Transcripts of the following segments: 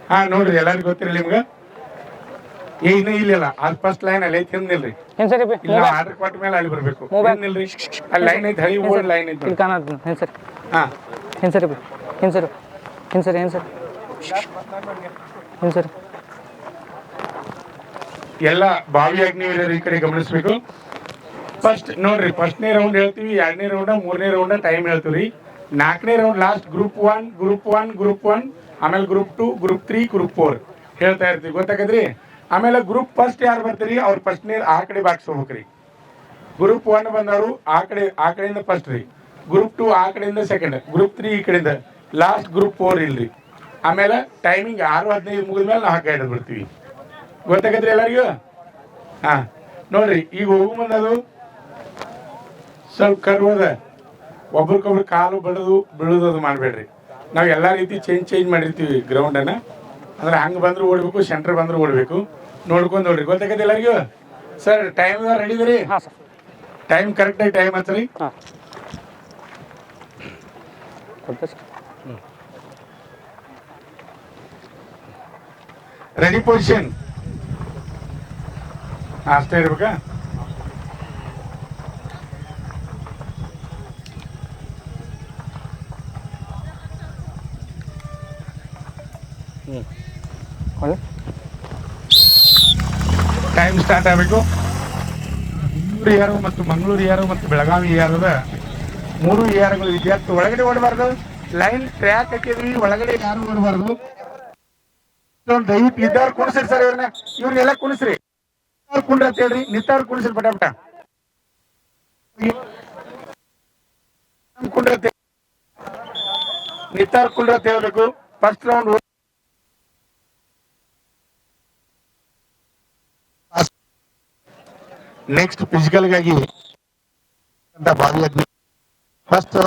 ಹಾ ನೋಡ್ರಿ ಎಲ್ಲರಿಗೂ ಗೊತ್ತಿರಲಿ ನಿಮ್ಗೆ ಇನ್ನೂ ಇಲ್ಲ ಅದು ಫಸ್ಟ್ ಲೈನ್ ಅಲ್ಲಿ ಐತಿ ಹಿಂದಿಲ್ರಿ ಇಲ್ಲ ಆರ್ಡರ್ ಕೊಟ್ಟ ಮೇಲೆ ಅಲ್ಲಿ ಬರ್ಬೇಕು ಹಿಂದಿಲ್ರಿ ಅಲ್ಲಿ ಲೈನ್ ಐತಿ ಹಳಿ ಓಲ್ಡ್ ಲೈನ್ ಐತಿ ಹಾ ಎಲ್ಲ ಬಾವಿ ಅಗ್ನಿವೀರರು ಈ ಕಡೆ ಗಮನಿಸ್ಬೇಕು. ಫಸ್ಟ್ ನೋಡ್ರಿ ಫಸ್ಟ್ನೇ ರೌಂಡ್ ಹೇಳ್ತೀವಿ, 2ನೇ ರೌಂಡ್ 3ನೇ ರೌಂಡ್ ಟೈಮ್ ಹೇಳ್ತೀವಿ. 4ನೇ ರೌಂಡ್ ಲಾಸ್ಟ್ ಗ್ರೂಪ್ 1 ಆಮೇಲೆ ಗ್ರೂಪ್ 2 ಗ್ರೂಪ್ 3 ಗ್ರೂಪ್ 4 ಹೇಳ್ತಾ ಇರ್ತೀವಿ, ಗೊತ್ತಾಗದ್ರಿ. ಆಮೇಲೆ ಗ್ರೂಪ್ ಫಸ್ಟ್ ಯಾರು ಬರ್ತೀರಿ ಅವ್ರು ಫಸ್ಟ್ನೇ ಆ ಕಡೆ ಬಾಕ್ಸ್ ಹೋಗ್ಬೇಕ್ರಿ. ಗ್ರೂಪ್ 1 ಬಂದವರು ಆ ಕಡೆಯಿಂದ ಫಸ್ಟ್ ರೀ, ಗ್ರೂಪ್ 2 ಆ ಕಡೆಯಿಂದ ಸೆಕೆಂಡ್, ಗ್ರೂಪ್ 3 ಈ ಕಡೆಯಿಂದ ಲಾಸ್ಟ್, ಗ್ರೂಪ್ 4 ಇಲ್ರಿ. ಆಮೇಲೆ ಟೈಮಿಂಗ್ 6:15 ಮುಗಿದ್ಮೇಲೆ ನಾವು ಹಾಕಿ ಹಿಡಿದು ಬಿಡ್ತೀವಿ, ಗೊತ್ತಾಗದ್ರಿ ಎಲ್ಲರಿಗೂ. ಹಾ ನೋಡ್ರಿ ಈಗ ಹೋಗು ಬಂದದು ಸ್ವಲ್ಪ ಕರ್ವದ ಒಬ್ರಿಗೊಬ್ರು ಕಾಲು ಬೀಳೋದು ಅದು ಮಾಡಬೇಡ್ರಿ. ನಾವು ಎಲ್ಲ ರೀತಿ ಚೇಂಜ್ ಮಾಡಿರ್ತೀವಿ ಗ್ರೌಂಡನ್ನು, ಅಂದ್ರೆ ಹಂಗೆ ಬಂದರೂ ಓಡಬೇಕು, ಸೆಂಟ್ರ್ ಬಂದರೂ ಓಡಬೇಕು, ನೋಡ್ಕೊಂಡು ನೋಡ್ರಿ, ಗೊತ್ತಾಗತ್ತೆ ಎಲ್ಲರಿಗೂ. ಸರ್ ಟೈಮ್ ರೆಡಿ ಇದೀರಿ? ಟೈಮ್ ಕರೆಕ್ಟಾಗಿ ಟೈಮ್ ಹಚ್ಚ್ರಿ. ರೆಡಿ ಪೊಸಿಷನ್ ಅಷ್ಟೇ ಇರ್ಬೇಕಾ? ಟೈಮ್ ಸ್ಟಾರ್ಟ್ ಆಗಬೇಕು. ಮತ್ತು ಮಂಗಳೂರು ಯಾರು ಮತ್ತು ಬೆಳಗಾವಿ ಯಾರದ 3 ಏಆರ್ಗಳು ವಿದ್ಯಾರ್ಥಿ ಒಳಗಡೆ ಓಡಬಾರ್ದು. ಲೈನ್ ಟ್ರ್ಯಾಕ್ ಹಾಕಿದ್ವಿ, ಒಳಗಡೆ ಯಾರು ಓಡಬಾರ್ದು. ದಯವಿಟ್ಟು ಇದ್ದವ್ರು ಕುಣಿಸ್ರಿ ಸರ್, ಇವ್ರನ್ನೆಲ್ಲ ಕುಣಿಸ್ರಿ. ಕುಂಡ್ರ ಅಂತ ಹೇಳ್ರಿ, ನಿಂತವ್ರು ಕುಣಿಸ್ರಿ ಪಟಾಪಟ. ನಿಂತವ್ರು ಕುಂಡ್ರ ಅಂತ ಹೇಳ್ಬೇಕು. ಫಸ್ಟ್ ರೌಂಡ್ ನೆಕ್ಸ್ಟ್ ಫಿಸಿಕಲ್ಗಾಗಿ ಬಾವಿ ಅಗ್ನಿ ಫಸ್ಟ್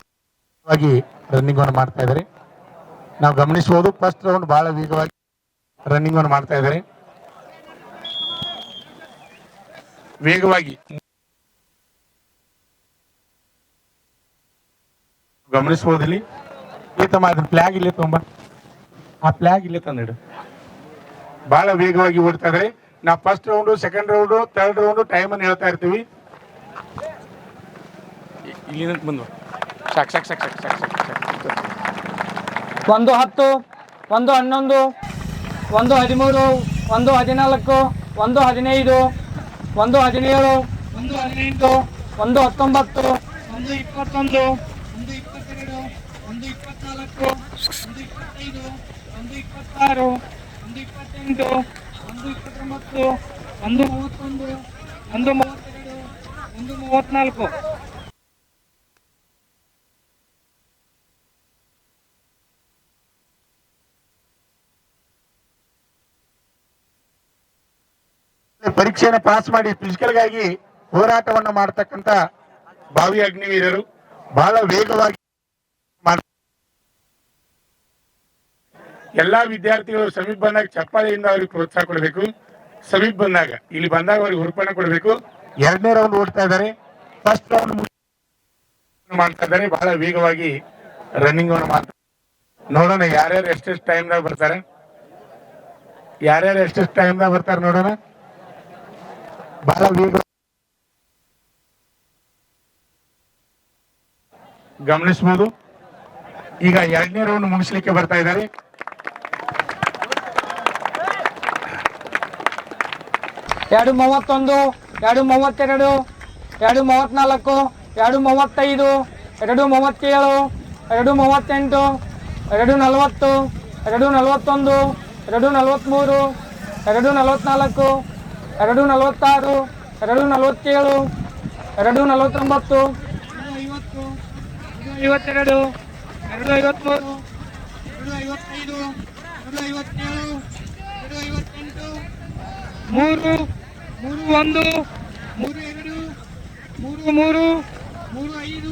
ಆಗಿ ರನ್ನಿಂಗ್ ಅನ್ನು ಮಾಡ್ತಾ ಇದ್ದಾರೆ. ನಾವು ಗಮನಿಸಬಹುದು ಫಸ್ಟ್ ರೌಂಡ್ ಬಹಳ ವೇಗವಾಗಿ ರನ್ನಿಂಗ್ ಅನ್ನು ಮಾಡ್ತಾ ಇದ್ದಾರೆ. ವೇಗವಾಗಿ ಗಮನಿಸಬಹುದು. ಇಲ್ಲಿ ತಮ್ಮ ಅದನ್ನ ಫ್ಲಾಗ್ ಇಲ್ಲೇ ತುಂಬ, ಆ ಫ್ಲಾಗ್ ಇಲ್ಲೇ ತಂದಿಡು. ಬಹಳ ವೇಗವಾಗಿ ಓಡ್ತಾ ಇದ್ದಾರೆ. ನಾವು first round, second round, third round time ಅನ್ನು ಹೇಳ್ತಾ ಇರ್ತೀವಿ. ಇಲ್ಲಿ ಬಂದು 1:10, 1:11, 1:13, 1:14, 1:15, 1:17, 1:18, 1:19, 1:21, 1:22, 1:24, 1:25, 1:26, 1:28, 1:29, 1:31, 1:32, 1:34. ಪರೀಕ್ಷೆಯನ್ನು ಪಾಸ್ ಮಾಡಿ ಫಿಸಿಕಲ್ಗಾಗಿ ಹೋರಾಟವನ್ನು ಮಾಡತಕ್ಕಂತ ಬಾವಿ ಅಗ್ನಿವೀರರು ಬಹಳ ವೇಗವಾಗಿ ಎಲ್ಲಾ ವಿದ್ಯಾರ್ಥಿಗಳು ಸಮೀಪ ಬಂದಾಗ ಚಪ್ಪಾಳೆಯಿಂದ ಅವ್ರಿಗೆ ಪ್ರೋತ್ಸಾಹ ಕೊಡಬೇಕು. ಸಮೀಪ ಬಂದಾಗ ಇಲ್ಲಿ ಬಂದಾಗ ಅವ್ರಿಗೆ ಹುರುಪನ್ನ ಕೊಡಬೇಕು. 2ನೇ ರೌಂಡ್ ಓಡ್ತಾ ಇದ್ದಾರೆ, ಫಸ್ಟ್ ರೌಂಡ್ ಮಾಡ್ತಾ ಇದ್ದಾರೆ. ಬಹಳ ವೇಗವಾಗಿ ರನ್ನಿಂಗ್ ಅನ್ನು ಮಾಡ್ತಾರೆ. ನೋಡೋಣ ಯಾರ್ಯಾರು ಎಷ್ಟೆಷ್ಟು ಟೈಮ್ದಾಗ ಬರ್ತಾರೆ, ನೋಡೋಣ. ಬಹಳ ವೇಗ ಗಮನಿಸಬಹುದು. ಈಗ 2ನೇ ರೌಂಡ್ ಮುಗಿಸ್ಲಿಕ್ಕೆ ಬರ್ತಾ ಇದ್ದಾರೆ. ಎರಡು 31, 2:32, 2:34, 2:35, 2:37, 2:38, 2:40, 2:41, 2:43, 2:44, 2:46, 2:47, 2:49, 2:52, 2:53, 2:55, 2:57, 2:58, 3, 3-1, 3-2, 3-3, 3-5, 3-7, 3-9, 3-10,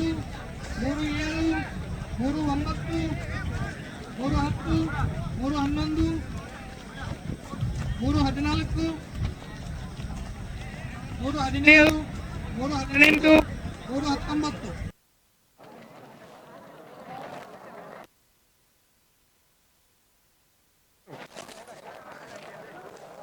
3-11, 3-14, 3-17, 3-18, 3-19.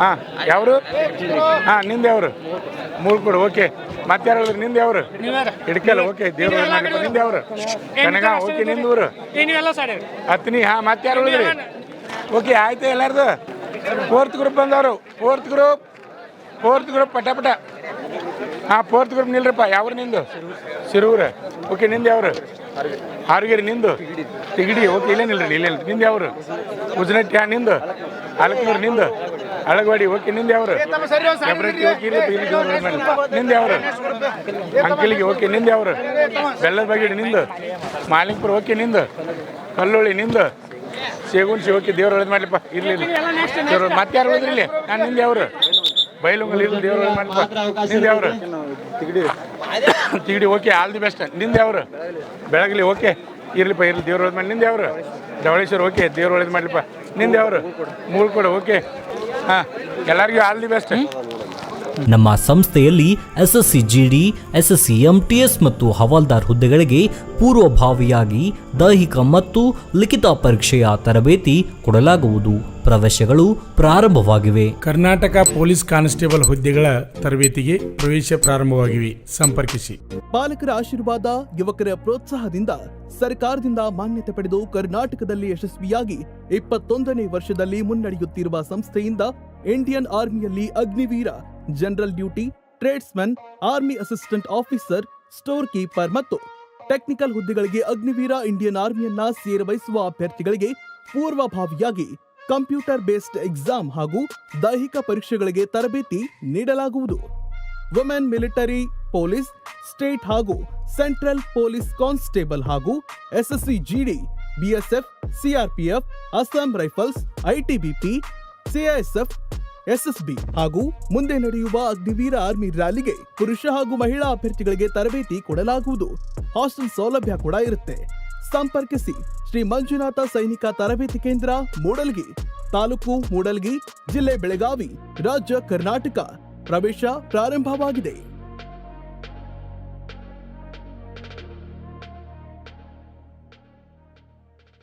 ಹಾಂ ಯಾವರು ಹಾಂ ನಿಂದು ಯಾವರು ಮೂಳ್ಕೊಡು ಓಕೆ ಮತ್ತೆ ಯಾರು ಹೇಳಿದ್ರು ನಿಂದು ಯಾವರು ಹಿಡ್ಕಲ್ಲ ಓಕೆ ದೇವ್ರು ಮಾಡಿಪ್ಪ ನಿಂದು ಯಾವರು ಕನಗ ಓಕೆ ನಿಂದು ಊರು ಹತ್ನಿ ಹಾಂ ಮತ್ತೆ ಯಾರು ಹೇಳಿದ್ರಿ ಓಕೆ ಆಯ್ತು ಎಲ್ಲಾರ್ದು ಫೋರ್ತ್ ಗ್ರೂಪ್ ಬಂದವರು ಫೋರ್ತ್ ಗ್ರೂಪ್ ಪಟ ಹಾಂ ಫೋರ್ತ್ ಗ್ರೂಪ್ ನಿಲ್ರಪ್ಪ ಯಾವ್ರು ನಿಂದು ಸಿರೂರು ಓಕೆ ನಿಂದು ಯಾವ್ರು ಹಾರುಗಿರಿ ನಿಂದು ತಿಗಡಿ ಓಕೆ ಇಲ್ಲೇ ನಿಲ್ರಿ ನಿಂದು ಯಾವ್ರು ಉಜ್ನಟ್ಟಿ ನಿಂದು ಅಲಕನೂರು ನಿಂದು ಅಳಗವಾಡಿ ಓಕೆ ನಿಂದು ಯಾವ್ರು ನಿಂದು ಯಾವ್ರು ಅಂಕಲಿಗೆ ಓಕೆ ನಿಂದು ಯಾವ್ರು ಬೆಲ್ಲದ ಬಗೆಡಿ ನಿಂದು ಮಾಲಿಂಗ್ಪುರ ಓಕೆ ನಿಂದು ಕಲ್ಲೋಳಿ ನಿಂದು ಸೇಗುನ್ಸಿ ಓಕೆ ದೇವ್ರು ಒಳ್ಳೇದು ಮಾಡ್ಲಿಪ್ಪ ಇರ್ಲಿ ದೇವ್ರು ಮತ್ತೆ ಯಾರು ಹೋದ್ರಿ ಇಲ್ಲಿ ನಾನು ನಿಂದು ಯಾವ್ರು ಬೈಲುಂಗಲ್ ಇರ್ಲಿ ದೇವ್ರು ಒಳ್ಳೇದು ಮಾಡ್ಲಿಪ್ಪ ನಿಂದು ಯಾವ್ರು ತಿಗಡಿ ಓಕೆ ಆಲ್ ದಿ ಬೆಸ್ಟ್ ನಿಂದು ಯಾವ್ರು ಬೆಳಗ್ಲಿ ಓಕೆ ಇರ್ಲಿಪ್ಪ ಇರ್ಲಿ ದೇವ್ರು ಒಳ್ಳೇದು ಮಾಡಿ ನಿಂದು ಯಾವ್ರು ಧವಳೇಶ್ವರ ಓಕೆ ದೇವ್ರು ಒಳ್ಳೇದು ಮಾಡ್ಲಿಪ್ಪ ನಿಂದು ಯಾವ್ರು ಮೂಳ್ಕೊಡು ಓಕೆ ಹಾಂ ಎಲ್ಲರಿಗೂ ಆಲ್ ದಿ ಬೆಸ್ಟ್ ನಮ್ಮ ಸಂಸ್ಥೆಯಲ್ಲಿ ಎಸ್ಎಸ್ಸಿ ಜಿಡಿ, ಎಸ್ಎಸ್ಸಿ ಎಂಟಿಎಸ್ ಮತ್ತು ಹವಾಲ್ದಾರ್ ಹುದ್ದೆಗಳಿಗೆ ಪೂರ್ವಭಾವಿಯಾಗಿ ದೈಹಿಕ ಮತ್ತು ಲಿಖಿತ ಪರೀಕ್ಷೆಯ ತರಬೇತಿ ಕೊಡಲಾಗುವುದು. ಪ್ರವೇಶಗಳು ಪ್ರಾರಂಭವಾಗಿವೆ. ಕರ್ನಾಟಕ ಪೊಲೀಸ್ ಕಾನ್ಸ್ಟೇಬಲ್ ಹುದ್ದೆಗಳ ತರಬೇತಿಗೆ ಪ್ರವೇಶ ಪ್ರಾರಂಭವಾಗಿವೆ. ಸಂಪರ್ಕಿಸಿ. ಪಾಲಕರ ಆಶೀರ್ವಾದ, ಯುವಕರ ಪ್ರೋತ್ಸಾಹದಿಂದ ಸರ್ಕಾರದಿಂದ ಮಾನ್ಯತೆ ಪಡೆದು ಕರ್ನಾಟಕದಲ್ಲಿ ಯಶಸ್ವಿಯಾಗಿ 21ನೇ ವರ್ಷದಲ್ಲಿ ಮುನ್ನಡೆಯುತ್ತಿರುವ ಸಂಸ್ಥೆಯಿಂದ ಇಂಡಿಯನ್ ಆರ್ಮಿಯಲ್ಲಿ Agniveer, general duty, tradesman, army assistant officer, store keeper ಮತ್ತು ಟೆಕ್ನಿಕಲ್ ಹುದ್ದೆಗಳಿಗೆ ಅಗ್ನಿವೀರ ಇಂಡಿಯನ್ ಆರ್ಮಿಯನ್ನ ಸೇರಬಯಸುವ ಅಭ್ಯರ್ಥಿಗಳಿಗೆ ಪೂರ್ವಭಾವಿಯಾಗಿ ಕಂಪ್ಯೂಟರ್ ಬೇಸ್ಡ್ ಎಕ್ಸಾಮ್ ಹಾಗೂ ದೈಹಿಕ ಪರೀಕ್ಷೆಗಳಿಗೆ ತರಬೇತಿ ನೀಡಲಾಗುವುದು. ವುಮೆನ್ ಮಿಲಿಟರಿ ಪೊಲೀಸ್, ಸ್ಟೇಟ್ ಹಾಗೂ ಸೆಂಟ್ರಲ್ ಪೊಲೀಸ್ ಕಾನ್ಸ್ಟೇಬಲ್ ಹಾಗೂ SSC GD, BSF, CRPF, Assam rifles, ITBP, CISF, SSB ಹಾಗೂ ಮುಂದೆ ನಡೆಯುವ ಅಗ್ನಿವೀರ ಆರ್ಮಿ ರ್ಯಾಲಿಗೆ ಪುರುಷ ಹಾಗೂ ಮಹಿಳಾ ಅಭ್ಯರ್ಥಿಗಳಿಗೆ ತರಬೇತಿ ಕೊಡಲಾಗುವುದು. ಹಾಸ್ಟೆಲ್ ಸೌಲಭ್ಯ ಕೂಡ ಇರುತ್ತೆ. ಸಂಪರ್ಕಿಸಿ ಶ್ರೀ ಮಂಜುನಾಥ ಸೈನಿಕ ತರಬೇತಿ ಕೇಂದ್ರ, ಮೂಡಲ್ಗಿ, ತಾಲೂಕು ಮೂಡಲ್ಗಿ, ಜಿಲ್ಲೆ ಬೆಳಗಾವಿ, ರಾಜ್ಯ ಕರ್ನಾಟಕ. ಪ್ರವೇಶ ಪ್ರಾರಂಭವಾಗಿದೆ.